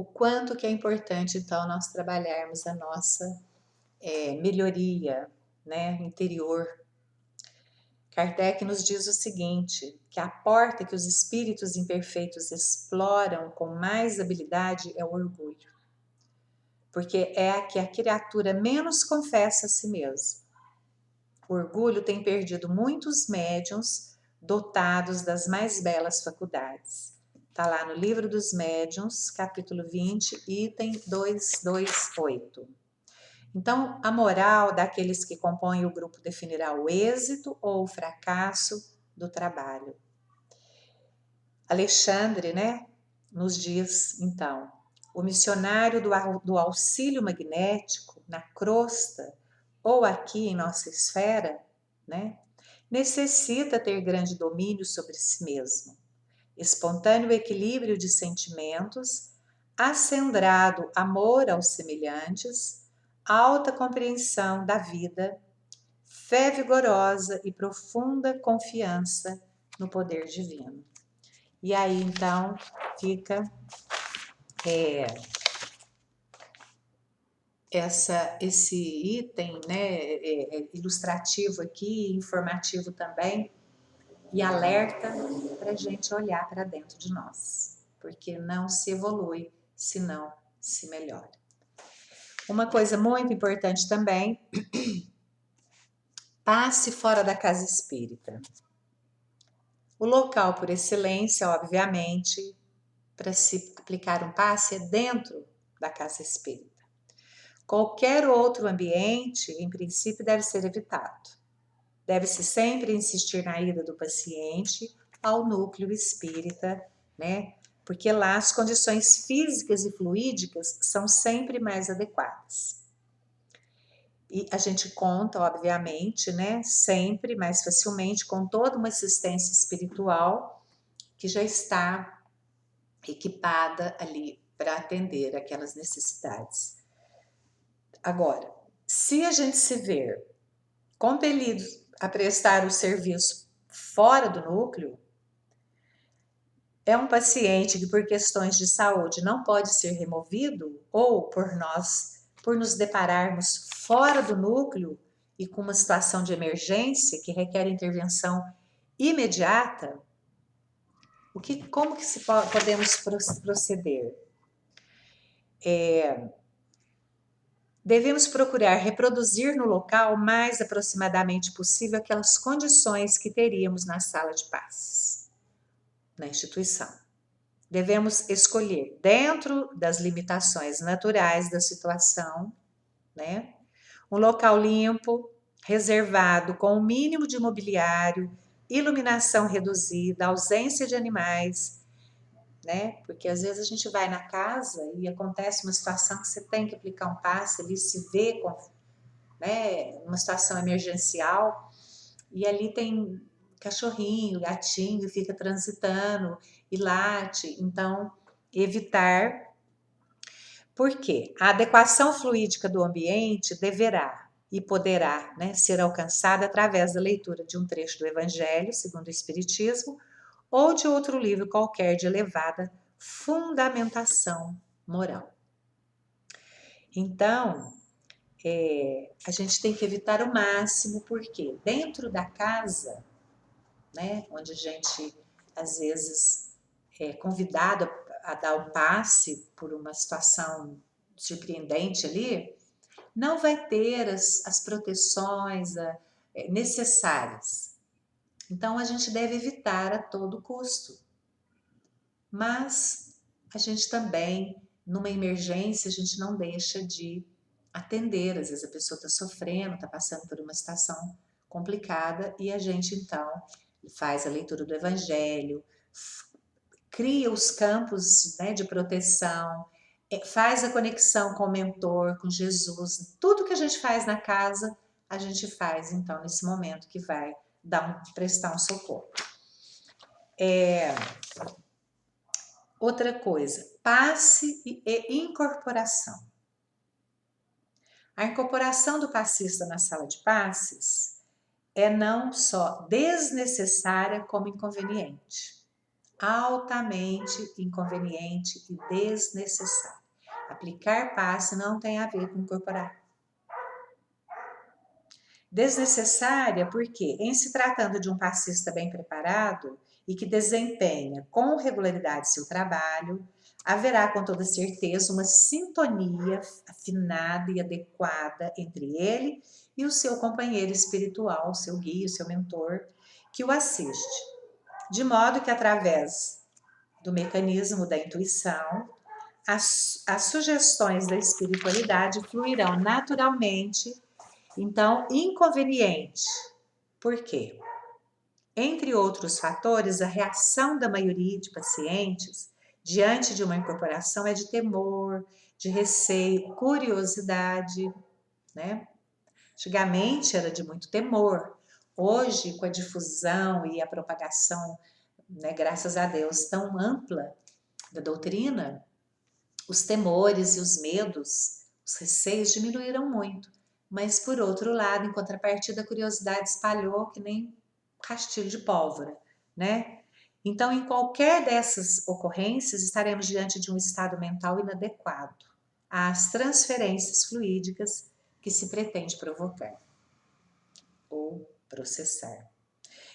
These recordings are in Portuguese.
o quanto que é importante, então, nós trabalharmos a nossa melhoria, né, interior. Kardec nos diz o seguinte, que a porta que os espíritos imperfeitos exploram com mais habilidade é o orgulho, porque é a que a criatura menos confessa a si mesmo. O orgulho tem perdido muitos médiuns dotados das mais belas faculdades. Está lá no Livro dos Médiuns, capítulo 20, item 228. Então, a moral daqueles que compõem o grupo definirá o êxito ou o fracasso do trabalho. Alexandre, né, nos diz, então, o missionário do auxílio magnético na crosta ou aqui em nossa esfera, né, necessita ter grande domínio sobre si mesmo, espontâneo equilíbrio de sentimentos, acendrado amor aos semelhantes, alta compreensão da vida, fé vigorosa e profunda confiança no poder divino. E aí, então, fica esse item, né, ilustrativo aqui, informativo também, e alerta para a gente olhar para dentro de nós, porque não se evolui se não se melhora. Uma coisa muito importante também, passe fora da casa espírita. O local por excelência, obviamente, para se aplicar um passe é dentro da casa espírita. Qualquer outro ambiente, em princípio, deve ser evitado. Deve-se sempre insistir na ida do paciente ao núcleo espírita, né? Porque lá as condições físicas e fluídicas são sempre mais adequadas. E a gente conta, obviamente, né, sempre mais facilmente com toda uma assistência espiritual que já está equipada ali para atender aquelas necessidades. Agora, se a gente se ver compelido a prestar o serviço fora do núcleo, é um paciente que por questões de saúde não pode ser removido ou por nos depararmos fora do núcleo e com uma situação de emergência que requer intervenção imediata, como que podemos proceder? Devemos procurar reproduzir no local o mais aproximadamente possível aquelas condições que teríamos na sala de passes, na instituição. Devemos escolher, dentro das limitações naturais da situação, né, um local limpo, reservado, com o mínimo de mobiliário, iluminação reduzida, ausência de animais, né? Porque às vezes a gente vai na casa e acontece uma situação que você tem que aplicar um passe ali, se vê com, né, uma situação emergencial, e ali tem cachorrinho, gatinho, fica transitando e late. Então, evitar. Por quê? A adequação fluídica do ambiente deverá e poderá, né, ser alcançada através da leitura de um trecho do Evangelho, segundo o Espiritismo, ou de outro livro qualquer de elevada fundamentação moral. Então, a gente tem que evitar o máximo, porque dentro da casa, né, onde a gente às vezes é convidado a dar um passe por uma situação surpreendente ali, não vai ter as proteções necessárias. Então a gente deve evitar a todo custo. Mas a gente também, numa emergência, a gente não deixa de atender. Às vezes a pessoa está sofrendo, está passando por uma situação complicada e a gente então faz a leitura do Evangelho, cria os campos, né, de proteção, faz a conexão com o mentor, com Jesus. Tudo que a gente faz na casa, a gente faz então nesse momento que vai prestar um socorro. Outra coisa, passe e incorporação. A incorporação do passista na sala de passes é não só desnecessária como inconveniente. altamente inconveniente e desnecessária. Aplicar passe não tem a ver com incorporar. Desnecessária porque, em se tratando de um passista bem preparado e que desempenha com regularidade seu trabalho, haverá com toda certeza uma sintonia afinada e adequada entre ele e o seu companheiro espiritual, seu guia, seu mentor, que o assiste. De modo que, através do mecanismo da intuição, as sugestões da espiritualidade fluirão naturalmente. Então, inconveniente. Por quê? Entre outros fatores, a reação da maioria de pacientes diante de uma incorporação é de temor, de receio, curiosidade, né? Antigamente era de muito temor. Hoje, com a difusão e a propagação, né, graças a Deus, tão ampla da doutrina, os temores e os medos, os receios diminuíram muito. Mas, por outro lado, em contrapartida, a curiosidade espalhou que nem rastilho de pólvora, né? Então, em qualquer dessas ocorrências, estaremos diante de um estado mental inadequado às transferências fluídicas que se pretende provocar ou processar.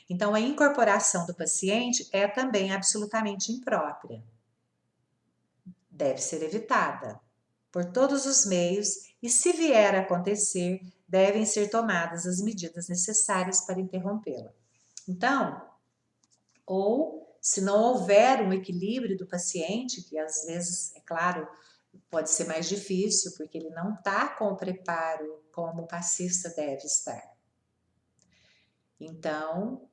Então, a incorporação do paciente é também absolutamente imprópria. Deve ser evitada por todos os meios e, se vier a acontecer, devem ser tomadas as medidas necessárias para interrompê-la. Então, ou se não houver um equilíbrio do paciente, que às vezes, é claro, pode ser mais difícil, porque ele não está com o preparo como o passista deve estar. Então,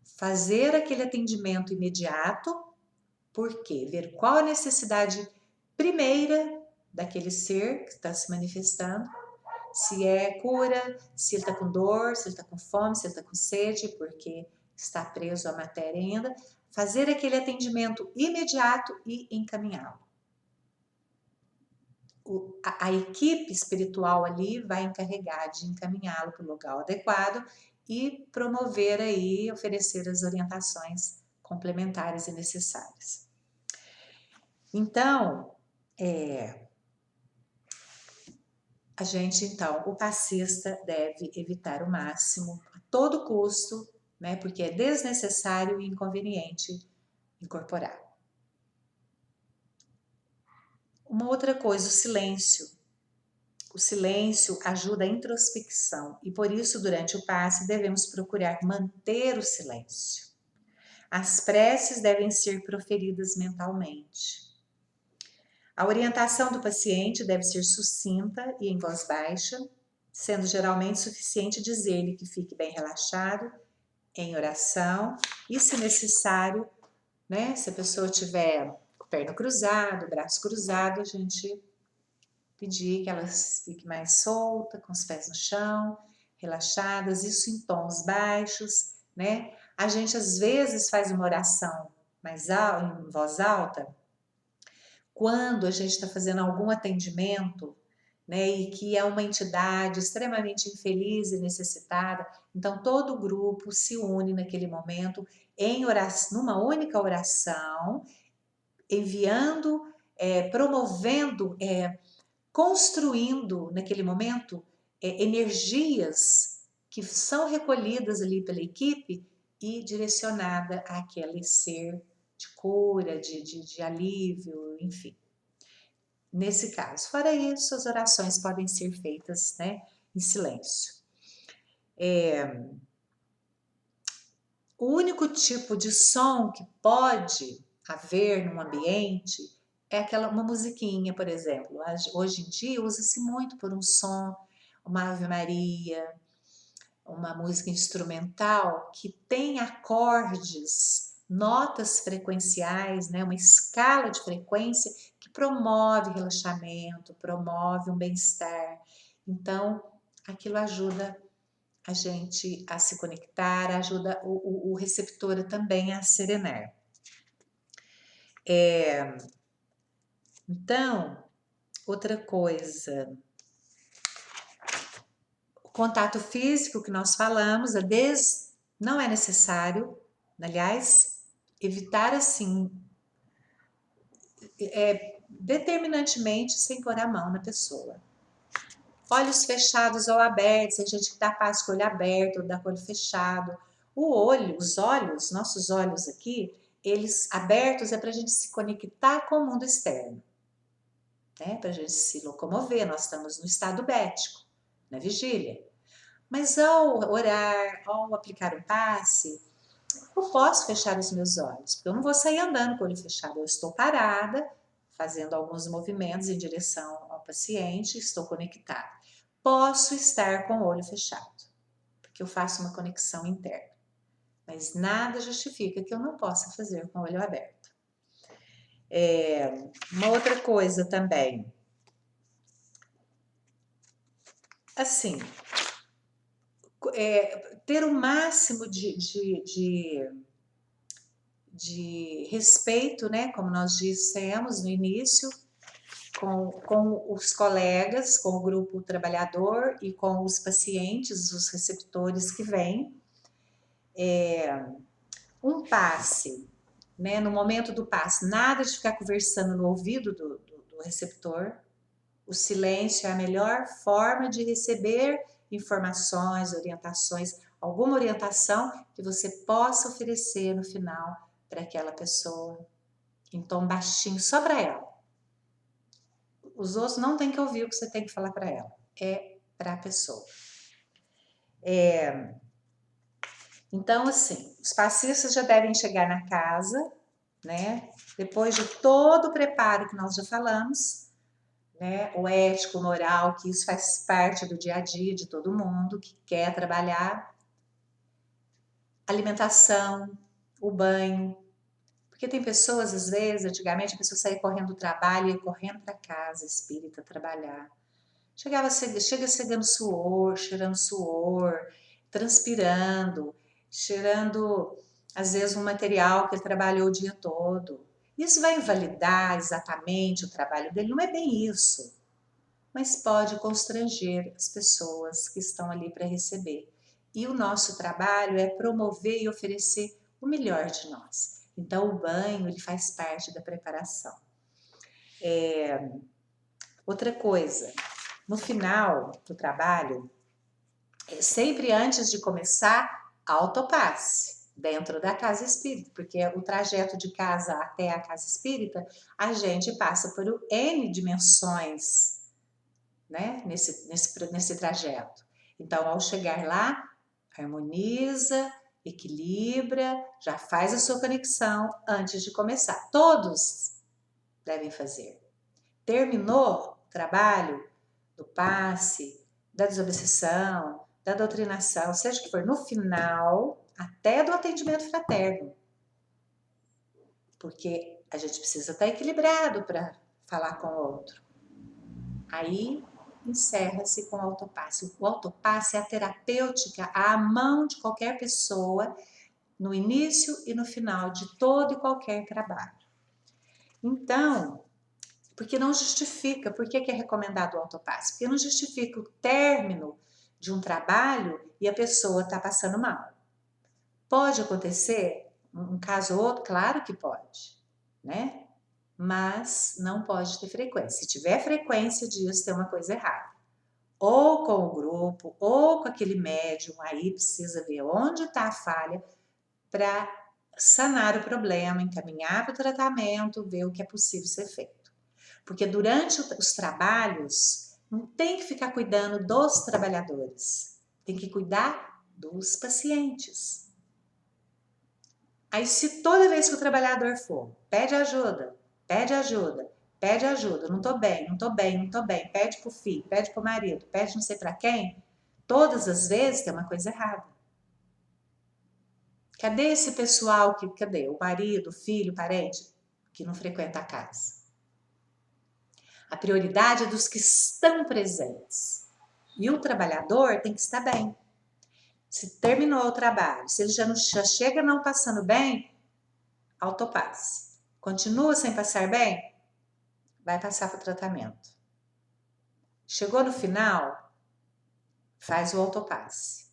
fazer aquele atendimento imediato, por quê? Ver qual a necessidade primeira daquele ser que está se manifestando, se é cura, se ele está com dor, se ele está com fome, se ele está com sede, porque está preso à matéria ainda, fazer aquele atendimento imediato e encaminhá-lo. A equipe espiritual ali vai encarregar de encaminhá-lo para o local adequado e promover aí, oferecer as orientações complementares e necessárias. Então, a gente, então, o passista deve evitar o máximo, a todo custo, né, porque é desnecessário e inconveniente incorporar. Uma outra coisa, o silêncio. O silêncio ajuda a introspecção e, por isso, durante o passe, devemos procurar manter o silêncio. As preces devem ser proferidas mentalmente. A orientação do paciente deve ser sucinta e em voz baixa, sendo geralmente suficiente dizer-lhe que fique bem relaxado, em oração, e se necessário, né, se a pessoa tiver perna cruzada, braço cruzado, a gente pedir que ela fique mais solta, com os pés no chão, relaxadas, isso em tons baixos, né? A gente às vezes faz uma oração mais alta, em voz alta, quando a gente está fazendo algum atendimento, né, e que é uma entidade extremamente infeliz e necessitada, então todo o grupo se une naquele momento em oração, numa única oração, enviando, promovendo, construindo naquele momento energias que são recolhidas ali pela equipe e direcionada àquele ser de cura, de alívio, enfim. Nesse caso, fora isso, as orações podem ser feitas, né, em silêncio. O único tipo de som que pode haver num ambiente é uma musiquinha, por exemplo. Hoje em dia usa-se muito por um som, uma Ave Maria, uma música instrumental que tem acordes, notas frequenciais, né, uma escala de frequência que promove relaxamento, promove um bem-estar. Então, aquilo ajuda a gente a se conectar, ajuda o receptor também a serenar. Então, outra coisa, o contato físico que nós falamos, não é necessário, aliás, evitar assim, determinantemente, sem pôr a mão na pessoa. Olhos fechados ou abertos, tem gente que dá passo com o olho aberto, ou dá com o olho fechado. O olho, os olhos, nossos olhos aqui, eles abertos é para a gente se conectar com o mundo externo, né? Para a gente se locomover, nós estamos no estado bético, na vigília. Mas ao orar, ao aplicar o passe, eu posso fechar os meus olhos, porque eu não vou sair andando com o olho fechado, eu estou parada, fazendo alguns movimentos em direção ao paciente, estou conectada. Posso estar com o olho fechado, porque eu faço uma conexão interna, mas nada justifica que eu não possa fazer com o olho aberto. Uma outra coisa também, assim, ter o máximo de respeito, né, como nós dissemos no início, com os colegas, com o grupo trabalhador e com os pacientes, os receptores que vêm. Um passe, né, no momento do passe, nada de ficar conversando no ouvido do receptor. O silêncio é a melhor forma de receber informações, orientações, alguma orientação que você possa oferecer no final para aquela pessoa, em tom baixinho, só para ela. Os outros não têm que ouvir o que você tem que falar para ela, é para a pessoa. Então, assim, os passistas já devem chegar na casa, né? Depois de todo o preparo que nós já falamos, né? O ético, o moral, que isso faz parte do dia a dia de todo mundo que quer trabalhar. Alimentação, o banho. Porque tem pessoas, às vezes, antigamente, a pessoa saía correndo do trabalho e ia correndo para casa espírita trabalhar. Chega chegando suor, cheirando suor, transpirando, cheirando, às vezes, um material que ele trabalhou o dia todo. Isso vai invalidar exatamente o trabalho dele? Não é bem isso, mas pode constranger as pessoas que estão ali para receber. E o nosso trabalho é promover e oferecer o melhor de nós. Então, o banho ele faz parte da preparação. Outra coisa, no final do trabalho, sempre antes de começar, autopasse dentro da casa espírita, porque o trajeto de casa até a casa espírita, a gente passa por N dimensões, né, nesse trajeto. Então, ao chegar lá, harmoniza, equilibra, já faz a sua conexão antes de começar. Todos devem fazer. Terminou o trabalho do passe, da desobsessão, da doutrinação, seja o que for, no final, até do atendimento fraterno. Porque a gente precisa estar equilibrado para falar com o outro. Aí encerra-se com o autopasse. O autopasse é a terapêutica à mão de qualquer pessoa, no início e no final de todo e qualquer trabalho. Então, porque não justifica, por que é recomendado o autopasse? Porque não justifica o término de um trabalho e a pessoa está passando mal. Pode acontecer um caso ou outro? Claro que pode, né? Mas não pode ter frequência. Se tiver frequência disso, tem uma coisa errada. Ou com o grupo, ou com aquele médium, aí precisa ver onde está a falha para sanar o problema, encaminhar para o tratamento, ver o que é possível ser feito. Porque durante os trabalhos, não tem que ficar cuidando dos trabalhadores, tem que cuidar dos pacientes. Aí, se toda vez que o trabalhador for, pede ajuda, pede ajuda, pede ajuda, não tô bem, não tô bem, não tô bem, pede pro filho, pede pro marido, pede não sei para quem, todas as vezes tem uma coisa errada. Cadê esse pessoal cadê? O marido, o filho, o parente que não frequenta a casa? A prioridade é dos que estão presentes. E o trabalhador tem que estar bem. Se terminou o trabalho, se ele já chega não passando bem, autopasse. Continua sem passar bem, vai passar para o tratamento. Chegou no final, faz o autopasse.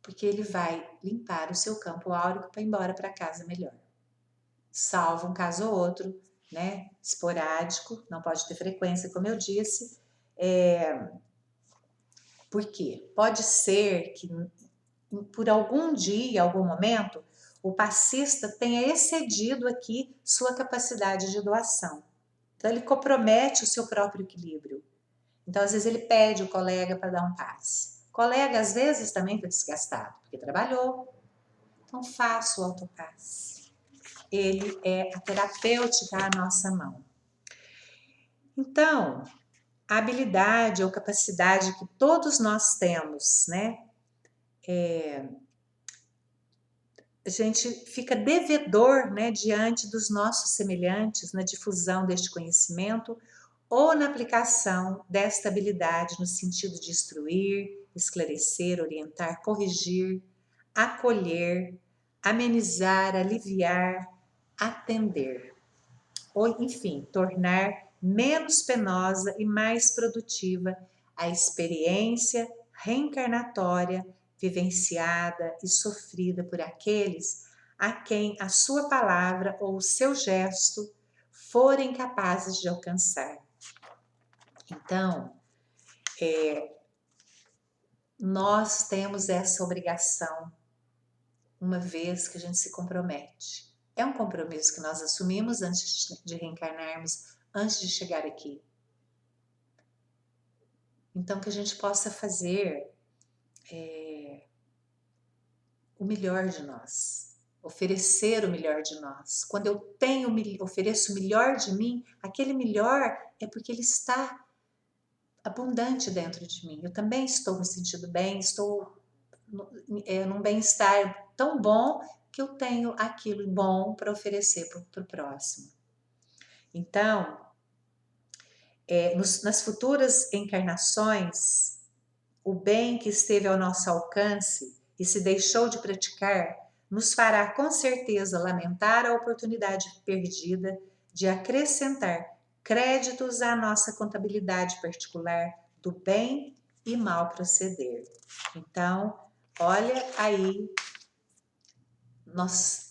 porque ele vai limpar o seu campo áurico para ir embora para casa melhor. Salvo um caso ou outro, né, esporádico, não pode ter frequência, como eu disse. Por quê? Pode ser que por algum dia, algum momento, o passista tenha excedido aqui sua capacidade de doação. Então ele compromete o seu próprio equilíbrio. Então às vezes ele pede o colega para dar um passe. O colega às vezes também está desgastado, porque trabalhou. Então faça o autopasse. Ele é a terapêutica à nossa mão. Então, a habilidade ou capacidade que todos nós temos, né? A gente fica devedor, né, diante dos nossos semelhantes na difusão deste conhecimento ou na aplicação desta habilidade no sentido de instruir, esclarecer, orientar, corrigir, acolher, amenizar, aliviar, atender, ou enfim, tornar menos penosa e mais produtiva a experiência reencarnatória vivenciada e sofrida por aqueles a quem a sua palavra ou o seu gesto forem capazes de alcançar. Então, nós temos essa obrigação, uma vez que a gente se compromete. É um compromisso que nós assumimos antes de reencarnarmos, antes de chegar aqui. Então, que a gente possa fazer o melhor de nós, oferecer o melhor de nós. Quando eu ofereço o melhor de mim, aquele melhor é porque ele está abundante dentro de mim. Eu também estou me sentindo bem, estou num bem-estar tão bom que eu tenho aquilo bom para oferecer para o próximo. Então, nas futuras encarnações, o bem que esteve ao nosso alcance e se deixou de praticar nos fará com certeza lamentar a oportunidade perdida de acrescentar créditos à nossa contabilidade particular do bem e mal proceder. Então, olha aí,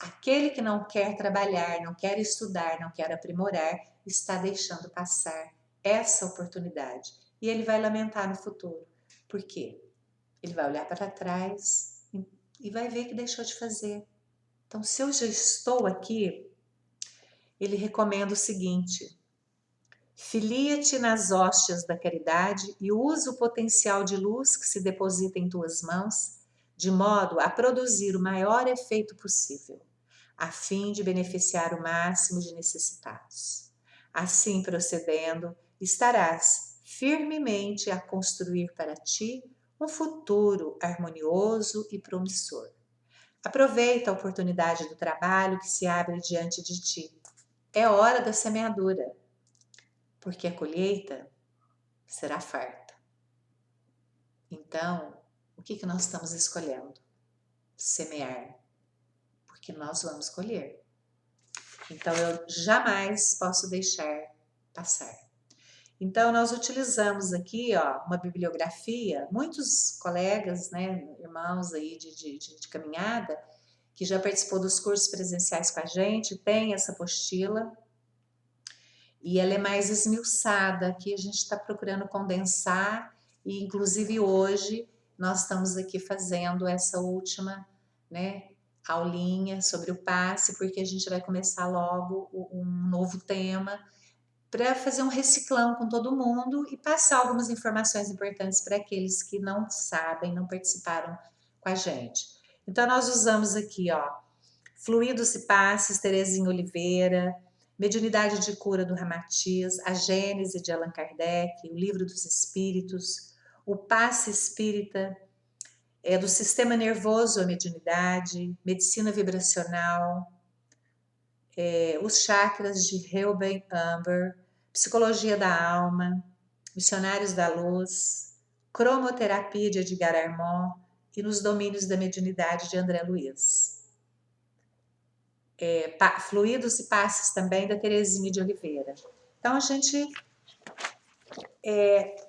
aquele que não quer trabalhar, não quer estudar, não quer aprimorar, está deixando passar essa oportunidade. E ele vai lamentar no futuro. Por quê? Ele vai olhar para trás e vai ver que deixou de fazer. Então, se eu já estou aqui, ele recomenda o seguinte: filia-te nas hóstias da caridade e usa o potencial de luz que se deposita em tuas mãos, de modo a produzir o maior efeito possível, a fim de beneficiar o máximo de necessitados. Assim procedendo, estarás firmemente a construir para ti um futuro harmonioso e promissor. Aproveita a oportunidade do trabalho que se abre diante de ti. É hora da semeadura, porque a colheita será farta. Então, o que nós estamos escolhendo? Semear, porque nós vamos colher. Então, eu jamais posso deixar passar. Então, nós utilizamos aqui uma bibliografia, muitos colegas, né, irmãos aí de caminhada, que já participou dos cursos presenciais com a gente, tem essa apostila, e ela é mais esmiuçada, aqui a gente está procurando condensar, e inclusive hoje nós estamos aqui fazendo essa última, né, aulinha sobre o passe, porque a gente vai começar logo um novo tema, para fazer um reciclão com todo mundo e passar algumas informações importantes para aqueles que não sabem, não participaram com a gente. Então, nós usamos aqui, Fluidos e Passes, Terezinha Oliveira, Mediunidade de Cura do Ramatiz, A Gênese de Allan Kardec, O Livro dos Espíritos, O Passe Espírita, do Sistema Nervoso à Mediunidade, Medicina Vibracional, Os Chakras de Reuben Amber, Psicologia da Alma, Missionários da Luz, Cromoterapia de Edgar Armand e Nos Domínios da Mediunidade de André Luiz. Fluidos e Passes também da Terezinha de Oliveira. Então a gente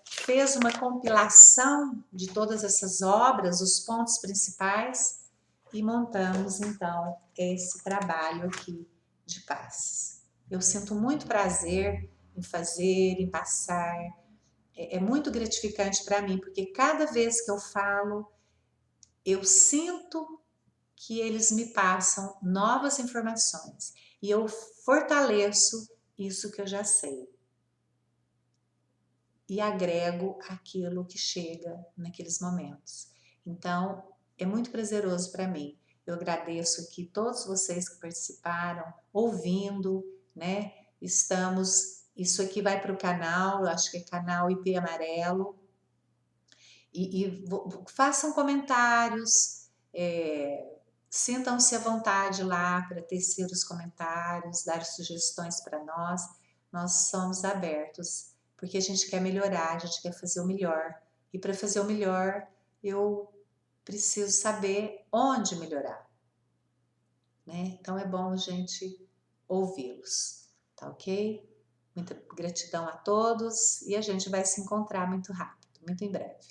fez uma compilação de todas essas obras, os pontos principais, e montamos então esse trabalho aqui de passes. Eu sinto muito prazer em fazer, em passar, é muito gratificante para mim, porque cada vez que eu falo, eu sinto que eles me passam novas informações e eu fortaleço isso que eu já sei e agrego aquilo que chega naqueles momentos. Então, é muito prazeroso para mim. Eu agradeço aqui todos vocês que participaram, ouvindo, né? Isso aqui vai para o canal, eu acho que é canal IP Amarelo, e façam comentários, sintam-se à vontade lá para tecer os comentários, dar sugestões para nós. Nós somos abertos, porque a gente quer melhorar, a gente quer fazer o melhor. E para fazer o melhor, eu preciso saber onde melhorar, né? Então é bom a gente ouvi-los, tá ok? Muita gratidão a todos e a gente vai se encontrar muito rápido, muito em breve.